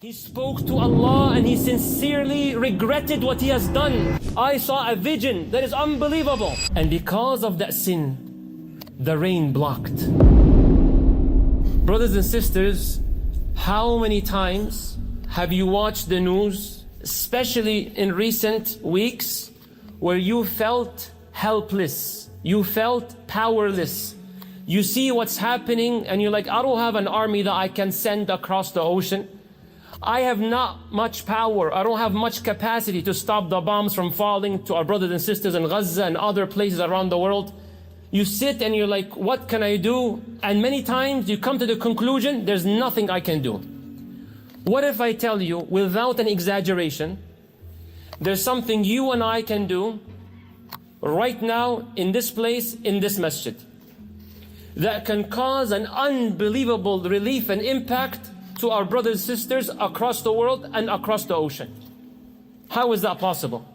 He spoke to Allah and he sincerely regretted what he has done. I saw a vision that is unbelievable. And because of that sin, the rain blocked. Brothers and sisters, how many times have you watched the news, especially in recent weeks, where you felt helpless, you felt powerless? You see what's happening and you're like, I don't have an army that I can send across the ocean. I have not much power. I don't have much capacity to stop the bombs from falling to our brothers and sisters in Gaza and other places around the world. You sit and you're like, what can I do? And many times you come to the conclusion, there's nothing I can do. What if I tell you, without an exaggeration, there's something you and I can do right now in this place, in this masjid, that can cause an unbelievable relief and impact to our brothers and sisters across the world and across the ocean? How is that possible?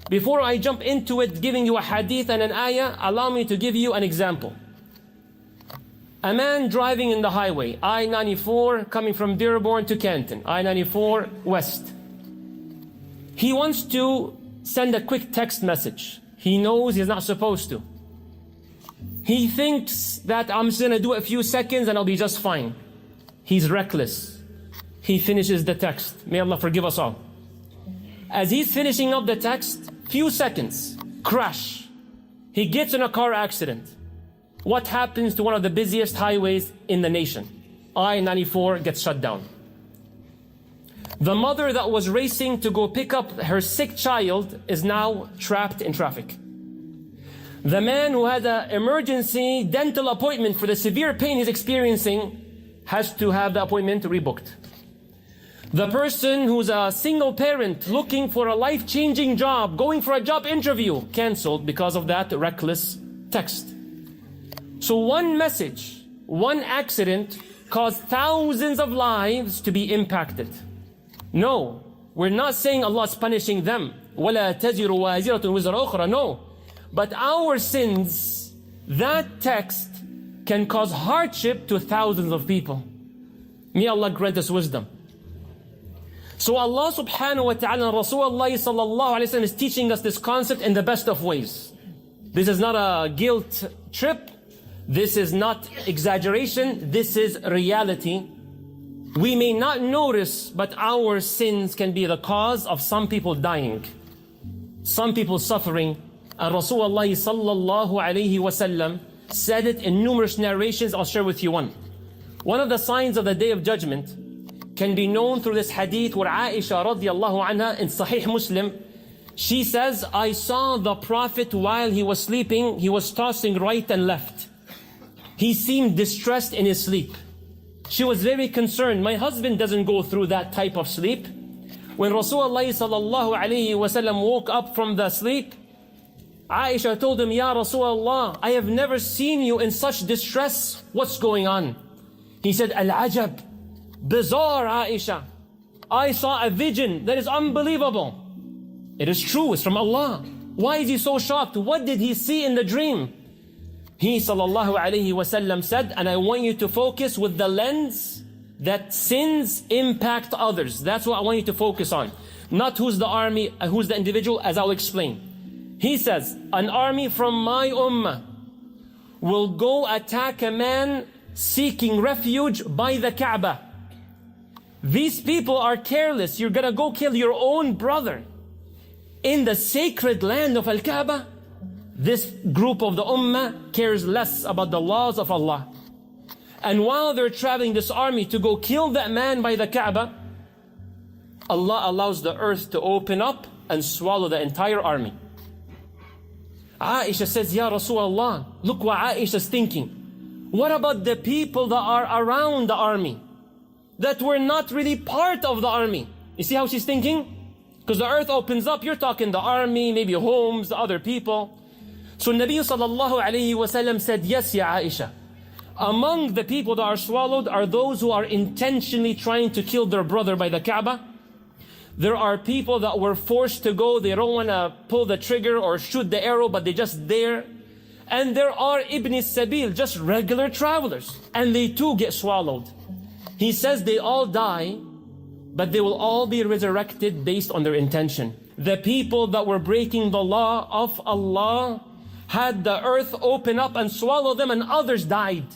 Before I jump into it, giving you a hadith and an ayah, allow me to give you an example. A man driving in the highway, I-94, coming from Dearborn to Canton, I-94 West. He wants to send a quick text message. He knows he's not supposed to. He thinks that I'm just gonna do a few seconds and I'll be just fine. He's reckless. He finishes the text. May Allah forgive us all. As he's finishing up the text, few seconds, crash. He gets in a car accident. What happens to one of the busiest highways in the nation? I-94 gets shut down. The mother that was racing to go pick up her sick child is now trapped in traffic. The man who had an emergency dental appointment for the severe pain he's experiencing has to have the appointment rebooked. The person who's a single parent looking for a life-changing job, going for a job interview, cancelled because of that reckless text. So one message, one accident caused thousands of lives to be impacted. No, we're not saying Allah's punishing them. وَلَا تَزِرُ وَازِرَةٌ وِزْرَ أُخْرَى. No. But our sins, that text can cause hardship to thousands of people. May Allah grant us wisdom. So Allah subhanahu wa ta'ala and Rasulullah sallallahu alayhi wa sallam is teaching us this concept in the best of ways. This is not a guilt trip. This is not exaggeration. This is reality. We may not notice, but our sins can be the cause of some people dying, some people suffering. And Rasulullah sallallahu alayhi wa sallam said it in numerous narrations. I'll share with you one. One of the signs of the Day of Judgment can be known through this hadith where Aisha radiallahu anha in Sahih Muslim, she says, I saw the Prophet while he was sleeping, he was tossing right and left. He seemed distressed in his sleep. She was very concerned. My husband doesn't go through that type of sleep. When Rasulullah sallallahu alayhi wa sallam woke up from the sleep, Aisha told him, Ya Rasulullah, I have never seen you in such distress. What's going on? He said, Al-Ajab, bizarre Aisha. I saw a vision that is unbelievable. It is true, it's from Allah. Why is he so shocked? What did he see in the dream? He sallallahu alayhi wa sallam said, and I want you to focus with the lens that sins impact others. That's what I want you to focus on. Not who's the army, who's the individual, as I'll explain. He says, an army from my ummah will go attack a man seeking refuge by the Kaaba. These people are careless. You're gonna go kill your own brother in the sacred land of Al-Kaaba. This group of the ummah cares less about the laws of Allah. And while they're traveling, this army, to go kill that man by the Kaaba, Allah allows the earth to open up and swallow the entire army. Aisha says, Ya Rasulullah, look what Aisha's thinking. What about the people that are around the army, that were not really part of the army? You see how she's thinking? Because the earth opens up, you're talking the army, maybe homes, other people. So Nabi sallallahu alayhi wa sallam said, yes, Ya Aisha, among the people that are swallowed are those who are intentionally trying to kill their brother by the Kaaba. There are people that were forced to go. They don't want to pull the trigger or shoot the arrow, but they're just there. And there are Ibn Sabil, just regular travelers. And they too get swallowed. He says they all die but they will all be resurrected based on their intention. The people that were breaking the law of Allah had the earth open up and swallow them, and others died.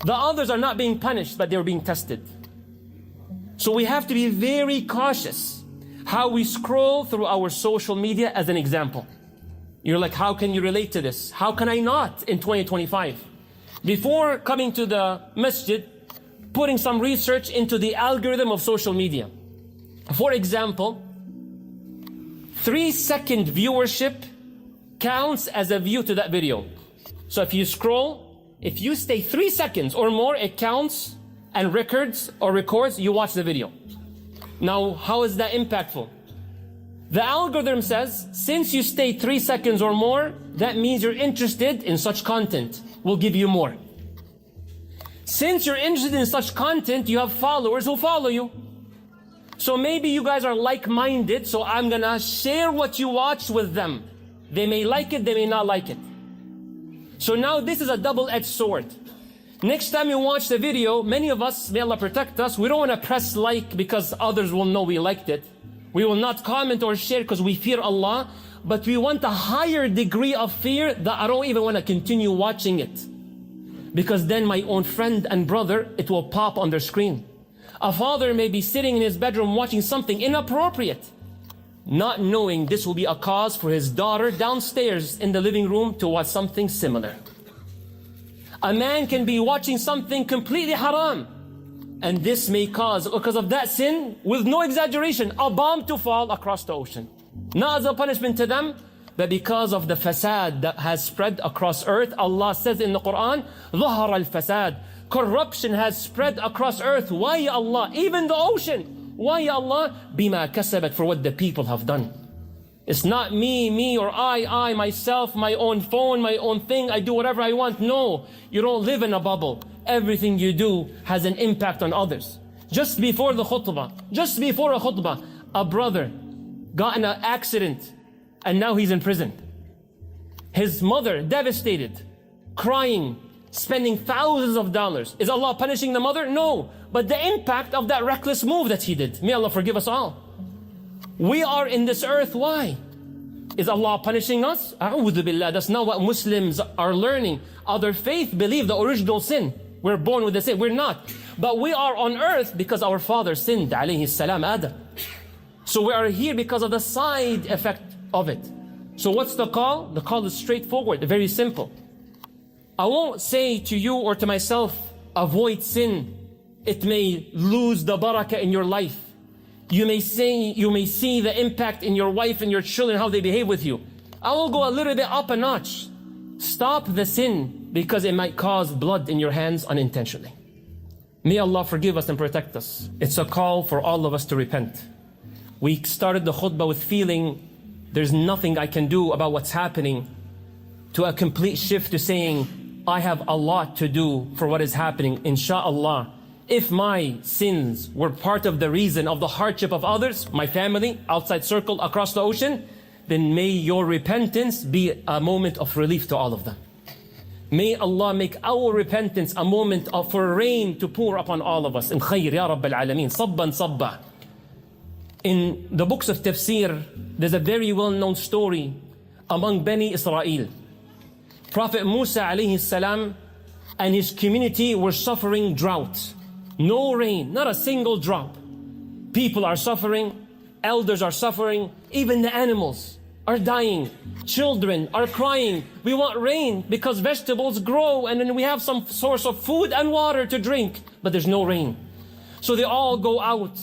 The others are not being punished, but they were being tested. So we have to be very cautious how we scroll through our social media as an example. You're like, how can you relate to this? How can I not in 2025? Before coming to the masjid, putting some research into the algorithm of social media. For example, 3-second viewership counts as a view to that video. So if you scroll, if you stay 3 seconds or more, it counts and records you watch the video. Now, how is that impactful? The algorithm says, since you stay 3 seconds or more, that means you're interested in such content. We'll give you more. Since you're interested in such content, you have followers who follow you. So maybe you guys are like-minded, so I'm gonna share what you watch with them. They may like it, they may not like it. So now this is a double-edged sword. Next time you watch the video, many of us, may Allah protect us, we don't want to press like because others will know we liked it. We will not comment or share because we fear Allah, but we want a higher degree of fear that I don't even want to continue watching it. Because then my own friend and brother, it will pop on their screen. A father may be sitting in his bedroom watching something inappropriate, not knowing this will be a cause for his daughter downstairs in the living room to watch something similar. A man can be watching something completely haram, and this may cause, because of that sin, with no exaggeration, a bomb to fall across the ocean. Not as a punishment to them, but because of the fasaad that has spread across earth. Allah says in the Quran, ظهر الفساد. Corruption has spread across earth. Why, Ya Allah? Even the ocean. Why, Ya Allah? بما كسبت, for what the people have done. It's not me, or I, myself, my own phone, my own thing, I do whatever I want. No, you don't live in a bubble. Everything you do has an impact on others. Just before a khutbah, a brother got in an accident and now he's in prison. His mother, devastated, crying, spending thousands of dollars. Is Allah punishing the mother? No, but the impact of that reckless move that he did. May Allah forgive us all. We are in this earth, why? Is Allah punishing us? A'udhu billah, that's not what Muslims are learning. Other faith believe the original sin. We're born with the sin, we're not. But we are on earth because our father sinned, alayhi salam, Adam. So we are here because of the side effect of it. So what's the call? The call is straightforward, very simple. I won't say to you or to myself, avoid sin. It may lose the barakah in your life. You may see the impact in your wife and your children, how they behave with you. I will go a little bit up a notch. Stop the sin because it might cause blood in your hands unintentionally. May Allah forgive us and protect us. It's a call for all of us to repent. We started the khutbah with feeling there's nothing I can do about what's happening, to a complete shift to saying I have a lot to do for what is happening, inshaAllah. If my sins were part of the reason of the hardship of others, my family, outside circle, across the ocean, then may your repentance be a moment of relief to all of them. May Allah make our repentance a moment for rain to pour upon all of us. In khayr, Ya Rabbil Alameen, sabban sabba. In the books of tafsir, there's a very well-known story among Bani Israel. Prophet Musa alayhi salam and his community were suffering drought. No rain, not a single drop. People are suffering, elders are suffering, even the animals are dying. Children are crying. We want rain because vegetables grow and then we have some source of food and water to drink, but there's no rain. So they all go out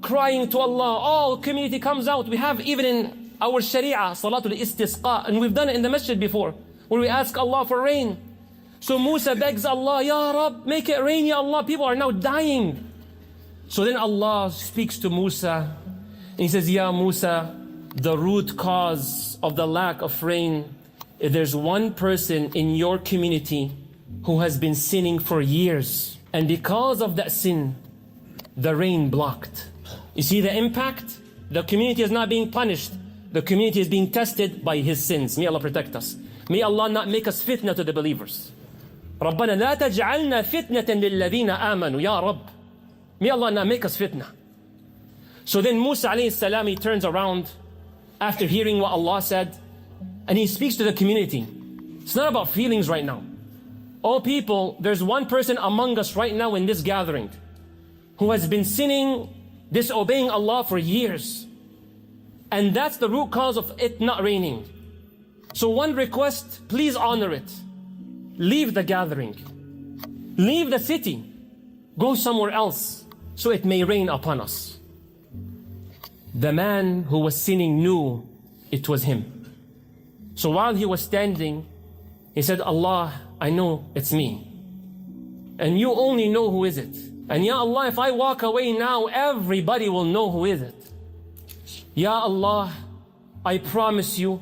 crying to Allah. All community comes out. We have even in our Sharia, Salatul Istisqa, and we've done it in the masjid before, where we ask Allah for rain. So Musa begs Allah, Ya Rab, make it rain, Ya Allah. People are now dying. So then Allah speaks to Musa and he says, Ya Musa, the root cause of the lack of rain, if there's one person in your community who has been sinning for years, and because of that sin, the rain blocked. You see the impact? The community is not being punished. The community is being tested by his sins. May Allah protect us. May Allah not make us fitna to the believers. رَبَّنَا لَا تَجْعَلْنَا فِتْنَةً لِلَّذِينَ آمَنُوا. Ya Rabb, may Allah not make us fitna. So then Musa alayhi salam, he turns around after hearing what Allah said, and he speaks to the community. It's not about feelings right now. Oh people, there's one person among us right now in this gathering who has been sinning, disobeying Allah for years. And that's the root cause of it not raining. So one request, please honor it. Leave the gathering. Leave the city. Go somewhere else so it may rain upon us. The man who was sinning knew it was him. So while he was standing, he said, Allah, I know it's me. And you only know who is it. And Ya Allah, if I walk away now, everybody will know who is it. Ya Allah, I promise you,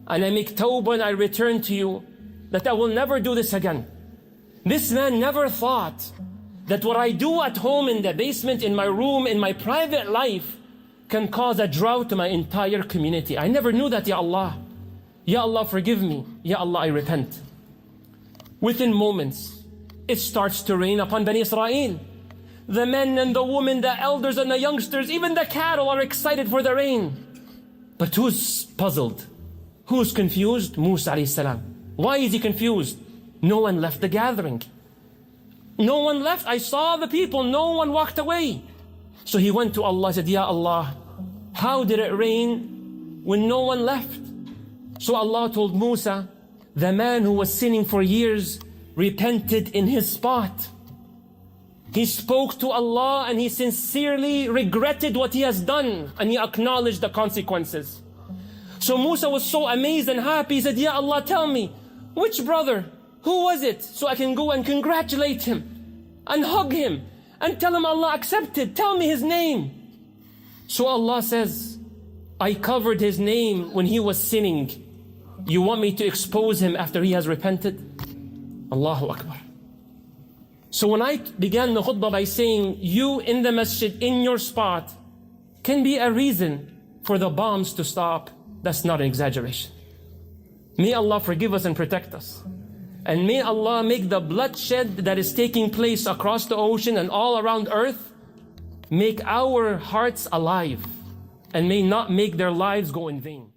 and I make tawbah and I return to you, that I will never do this again. This man never thought that what I do at home in the basement, in my room, in my private life, can cause a drought to my entire community. I never knew that, Ya Allah. Ya Allah, forgive me. Ya Allah, I repent. Within moments, it starts to rain upon Bani Israel. The men and the women, the elders and the youngsters, even the cattle are excited for the rain. But who's puzzled? Who's confused? Musa alayhi salam. Why is he confused? No one left the gathering. No one left. I saw the people. No one walked away. So he went to Allah and said, Ya Allah, how did it rain when no one left? So Allah told Musa, the man who was sinning for years repented in his spot. He spoke to Allah and he sincerely regretted what he has done, and he acknowledged the consequences. So Musa was so amazed and happy. He said, Ya Allah, tell me, which brother? Who was it? So I can go and congratulate him and hug him and tell him Allah accepted. Tell me his name. So Allah says, I covered his name when he was sinning. You want me to expose him after he has repented? Allahu Akbar. So when I began the khutbah by saying, you in the masjid, in your spot, can be a reason for the bombs to stop, that's not an exaggeration. May Allah forgive us and protect us. And may Allah make the bloodshed that is taking place across the ocean and all around earth, make our hearts alive, and may not make their lives go in vain.